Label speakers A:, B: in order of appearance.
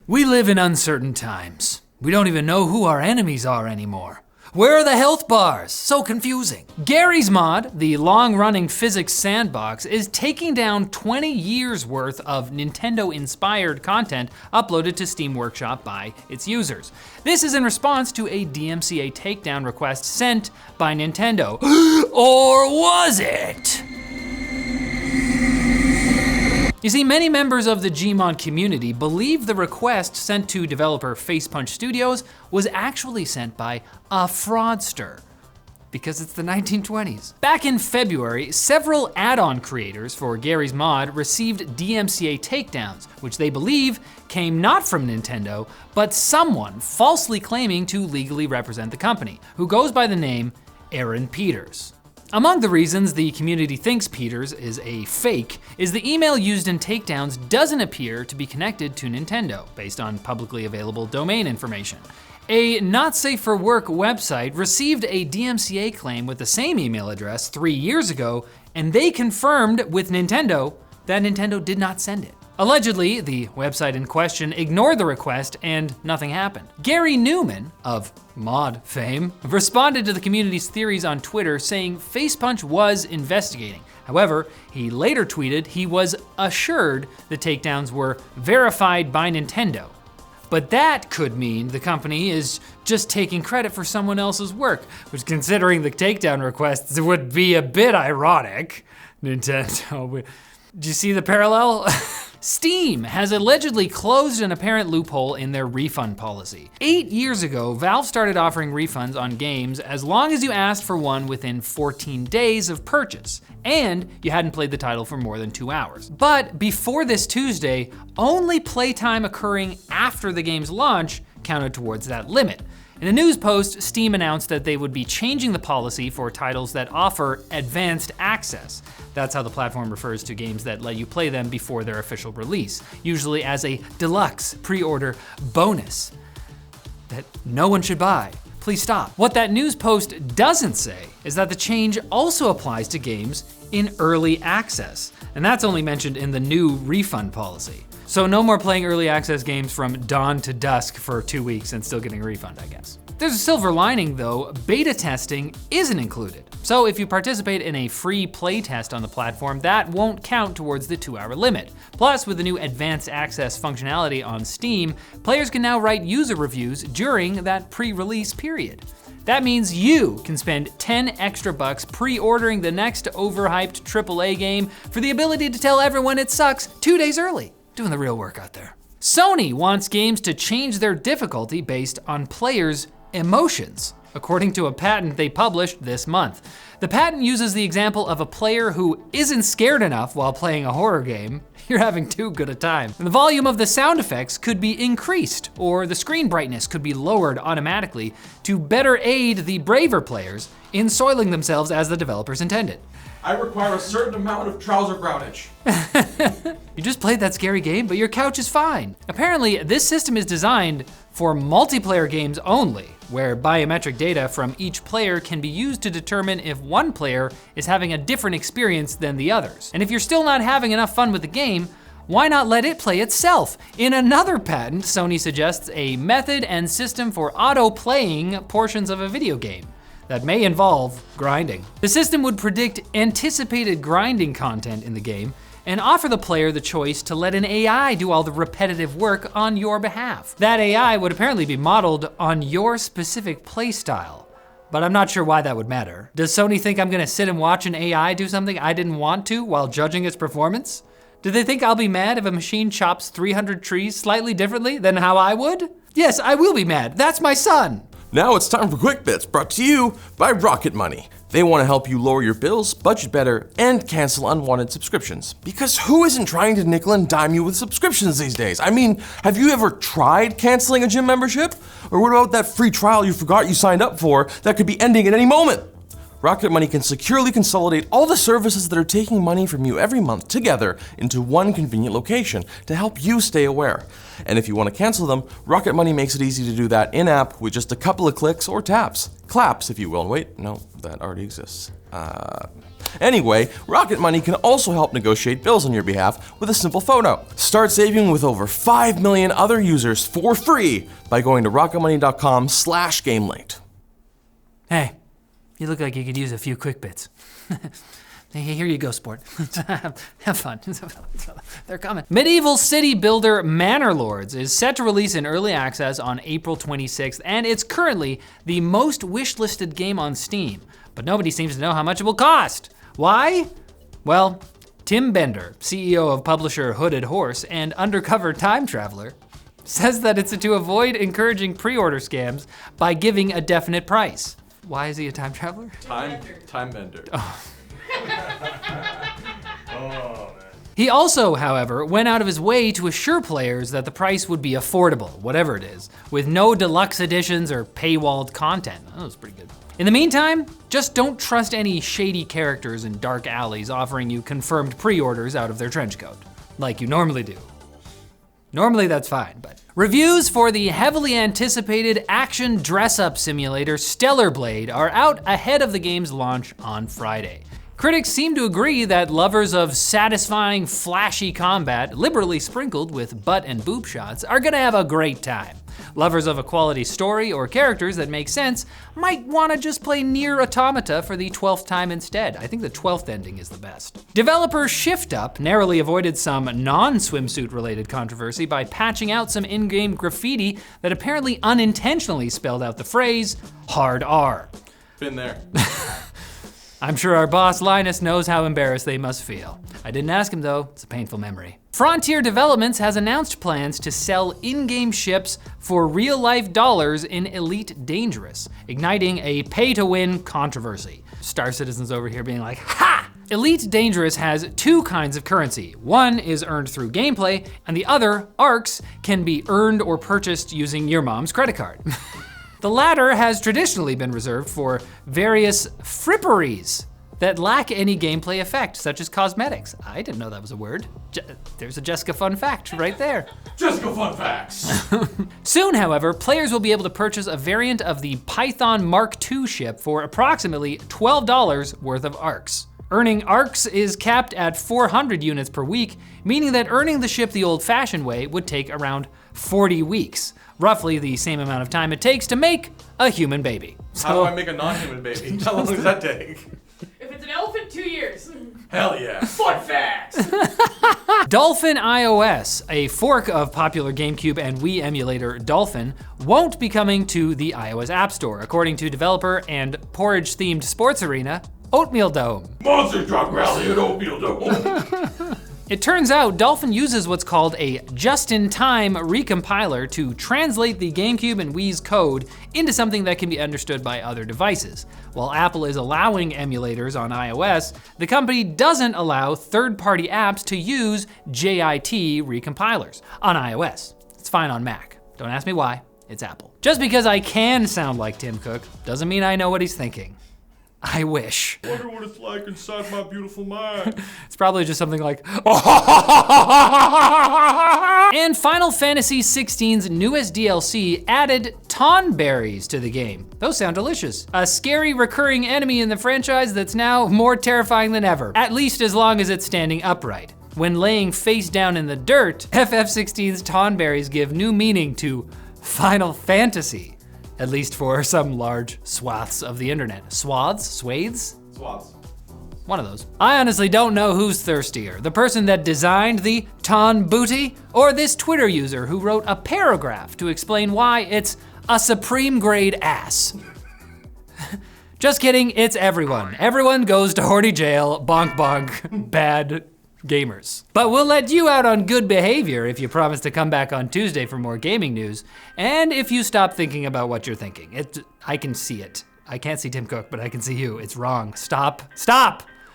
A: We live in uncertain times. We don't even know who our enemies are anymore. Where are the health bars? So confusing. Garry's mod, the long-running physics sandbox, is taking down 20 years worth of Nintendo-inspired content uploaded to Steam Workshop by its users. This is in response to a DMCA takedown request sent by Nintendo. Or was it? You see, many members of the Gmod community believe the request sent to developer Facepunch Studios was actually sent by a fraudster, because it's the 1920s. Back in February, several add-on creators for Garry's mod received DMCA takedowns, which they believe came not from Nintendo, but someone falsely claiming to legally represent the company, who goes by the name Aaron Peters. Among the reasons the community thinks Peters is a fake is the email used in takedowns doesn't appear to be connected to Nintendo, based on publicly available domain information. A not safe for work website received a DMCA claim with the same email address 3 years ago, and they confirmed with Nintendo that Nintendo did not send it. Allegedly, the website in question ignored the request and nothing happened. Garry Newman, of mod fame, responded to the community's theories on Twitter saying Facepunch was investigating. However, he later tweeted he was assured the takedowns were verified by Nintendo. But that could mean the company is just taking credit for someone else's work, which, considering the takedown requests, would be a bit ironic. Nintendo, do you see the parallel? Steam has allegedly closed an apparent loophole in their refund policy. 8 years ago, Valve started offering refunds on games as long as you asked for one within 14 days of purchase, and you hadn't played the title for more than 2 hours. But before this Tuesday, only playtime occurring after the game's launch counted towards that limit. In a news post, Steam announced that they would be changing the policy for titles that offer advanced access. That's how the platform refers to games that let you play them before their official release, usually as a deluxe pre-order bonus that no one should buy. Please stop. What that news post doesn't say is that the change also applies to games in early access, and that's only mentioned in the new refund policy. So no more playing early access games from dawn to dusk for 2 weeks and still getting a refund, I guess. There's a silver lining though, beta testing isn't included. So if you participate in a free play test on the platform, that won't count towards the 2-hour limit. Plus, with the new advanced access functionality on Steam, players can now write user reviews during that pre-release period. That means you can spend 10 extra bucks pre-ordering the next overhyped AAA game for the ability to tell everyone it sucks 2 days early. Doing the real work out there. Sony wants games to change their difficulty based on players' emotions, according to a patent they published this month. The patent uses the example of a player who isn't scared enough while playing a horror game. You're having too good a time. And the volume of the sound effects could be increased, or the screen brightness could be lowered automatically to better aid the braver players in soiling themselves as the developers intended.
B: I require a certain amount of trouser groundage.
A: You just played that scary game, but your couch is fine. Apparently, this system is designed for multiplayer games only, where biometric data from each player can be used to determine if one player is having a different experience than the others. And if you're still not having enough fun with the game, why not let it play itself? In another patent, Sony suggests a method and system for auto-playing portions of a video game that may involve grinding. The system would predict anticipated grinding content in the game and offer the player the choice to let an AI do all the repetitive work on your behalf. That AI would apparently be modeled on your specific playstyle, but I'm not sure why that would matter. Does Sony think I'm gonna sit and watch an AI do something I didn't want to while judging its performance? Do they think I'll be mad if a machine chops 300 trees slightly differently than how I would? Yes, I will be mad. That's my son.
C: Now it's time for Quick Bits, brought to you by Rocket Money. They want to help you lower your bills, budget better, and cancel unwanted subscriptions. Because who isn't trying to nickel and dime you with subscriptions these days? I mean, have you ever tried canceling a gym membership? Or what about that free trial you forgot you signed up for that could be ending at any moment? Rocket Money can securely consolidate all the services that are taking money from you every month together into one convenient location to help you stay aware. And if you want to cancel them, Rocket Money makes it easy to do that in-app with just a couple of clicks or taps. Claps, if you will. Wait, no, that already exists. Anyway, Rocket Money can also help negotiate bills on your behalf with a simple photo. Start saving with over 5 million other users for free by going to rocketmoney.com/GameLinked.
A: Hey, you look like you could use a few quick bits. Here you go, sport. Have fun. They're coming. Medieval city builder Manor Lords is set to release in early access on April 26th, and it's currently the most wishlisted game on Steam. But nobody seems to know how much it will cost. Why? Well, Tim Bender, CEO of publisher Hooded Horse and undercover time traveler, says that it's to avoid encouraging pre-order scams by giving a definite price. Why is he a time traveler?
B: Time bender.
C: Oh,
A: He also, however, went out of his way to assure players that the price would be affordable, whatever it is, with no deluxe editions or paywalled content. That was pretty good. In the meantime, just don't trust any shady characters in dark alleys offering you confirmed pre-orders out of their trench coat, like you normally do. Normally that's fine, but. Reviews for the heavily anticipated action dress-up simulator Stellar Blade are out ahead of the game's launch on Friday. Critics seem to agree that lovers of satisfying, flashy combat, liberally sprinkled with butt and boob shots, are gonna have a great time. Lovers of a quality story or characters that make sense might wanna just play Nier Automata for the 12th time instead. I think the 12th ending is the best. Developer Shift Up narrowly avoided some non-swimsuit related controversy by patching out some in-game graffiti that apparently unintentionally spelled out the phrase, hard R.
B: Been there.
A: I'm sure our boss Linus knows how embarrassed they must feel. I didn't ask him though, it's a painful memory. Frontier Developments has announced plans to sell in-game ships for real-life dollars in Elite Dangerous, igniting a pay-to-win controversy. Star Citizens over here being like, ha! Elite Dangerous has two kinds of currency. One is earned through gameplay, and the other, ARCs, can be earned or purchased using your mom's credit card. The latter has traditionally been reserved for various fripperies that lack any gameplay effect, such as cosmetics. I didn't know that was a word. There's a Jessica fun fact right there.
B: Jessica fun facts.
A: Soon, however, players will be able to purchase a variant of the Python Mark II ship for approximately $12 worth of ARCs. Earning ARCs is capped at 400 units per week, meaning that earning the ship the old-fashioned way would take around 40 weeks. Roughly the same amount of time it takes to make a human baby.
B: How do I make a non-human baby? How long does that take?
D: If it's an elephant, 2 years.
B: Hell yeah. Fun facts.
A: DolphiniOS, a fork of popular GameCube and Wii emulator Dolphin, won't be coming to the iOS App Store, according to developer and porridge-themed sports arena, Oatmeal Dome.
B: Monster Truck Rally at Oatmeal Dome.
A: It turns out Dolphin uses what's called a just-in-time recompiler to translate the GameCube and Wii's code into something that can be understood by other devices. While Apple is allowing emulators on iOS, the company doesn't allow third-party apps to use JIT recompilers on iOS. It's fine on Mac. Don't ask me why, it's Apple. Just because I can sound like Tim Cook doesn't mean I know what he's thinking. I wish.
B: Wonder what it's like inside my beautiful mind.
A: It's probably just something like, And Final Fantasy XVI's newest DLC added Tonberries to the game. Those sound delicious. A scary recurring enemy in the franchise that's now more terrifying than ever, at least as long as it's standing upright. When laying face down in the dirt, FF16's Tonberries give new meaning to Final Fantasy. At least for some large swaths of the internet. Swaths? Swathes?
B: Swaths.
A: One of those. I honestly don't know who's thirstier, the person that designed the Ton Booty, or this Twitter user who wrote a paragraph to explain why it's a supreme grade ass. Just kidding, it's everyone. Everyone goes to horny jail, bonk bonk, bad gamers. But we'll let you out on good behavior if you promise to come back on Tuesday for more gaming news, and if you stop thinking about what you're thinking. I can see it. I can't see Tim Cook, but I can see you. It's wrong. Stop. Stop!